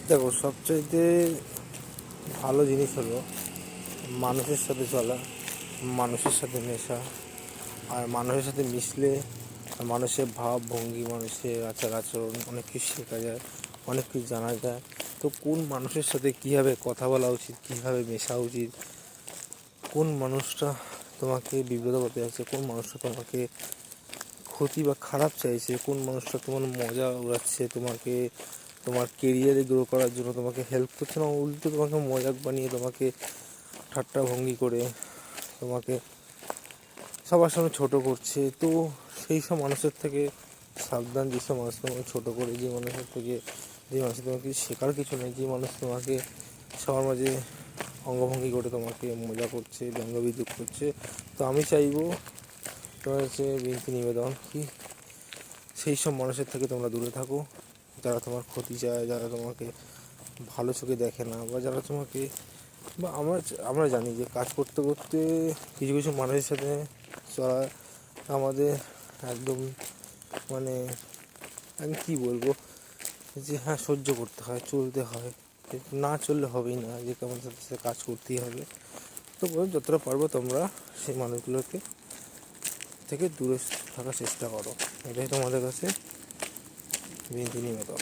দেখো, সবচাইতে ভালো জিনিস হলো মানুষের সাথে চলা, মানুষের সাথে মেশা। আর মানুষের সাথে মিশলে মানুষের ভাব ভঙ্গি, মানুষের আচার আচরণ অনেক কিছু শেখা যায়, অনেক কিছু জানা যায়। তো কোন মানুষের সাথে কীভাবে কথা বলা উচিত, কীভাবে মেশা উচিত, কোন মানুষটা তোমাকে বিব্রত করতে যাচ্ছে, কোন মানুষটা তোমাকে ক্ষতি বা খারাপ চাইছে, কোন মানুষটা তোমার মজা উড়াচ্ছে, তোমাকে তোমার কেরিয়ারে গ্রো করার জন্য তোমাকে হেল্প করছে না, উল্টো তোমাকে মজাক বানিয়ে, তোমাকে ঠাট্টা ভঙ্গি করে তোমাকে সবার সামনে ছোটো করছে। তো সেই সব মানুষের থেকে সাবধান। যেসব মানুষ তোমাকে ছোটো করে, যে মানুষের থেকে, যে মানুষের তোমাকে শেখার কিছু নেই, যে মানুষ তোমাকে সবার মাঝে অঙ্গভঙ্গি করে তোমাকে মজা করছে, ব্যঙ্গবিদ্রুপ করছে। তো আমি চাইবো তোমার হচ্ছে বিনতি নিবেদন কি সেই সব মানুষের থেকে তোমরা দূরে থাকো, যারা তোমার ক্ষতি চায়, যারা তোমাকে ভালো চোখে দেখে না, বা যারা তোমাকে, বা আমরা জানি যে কাজ করতে করতে কিছু কিছু মানুষের সাথে চলা আমাদের একদম, মানে আমি কী বলবো, যে হ্যাঁ সহ্য করতে হয়, চলতে হয়, না চললে হবেই না, যে আমাদের সাথে কাজ করতেই হবে। তো যতটা পারবো তোমরা সেই মানুষগুলোকে থেকে দূরে থাকার চেষ্টা করো। এটাই তোমাদের কাছে বিনতি নিবেদন।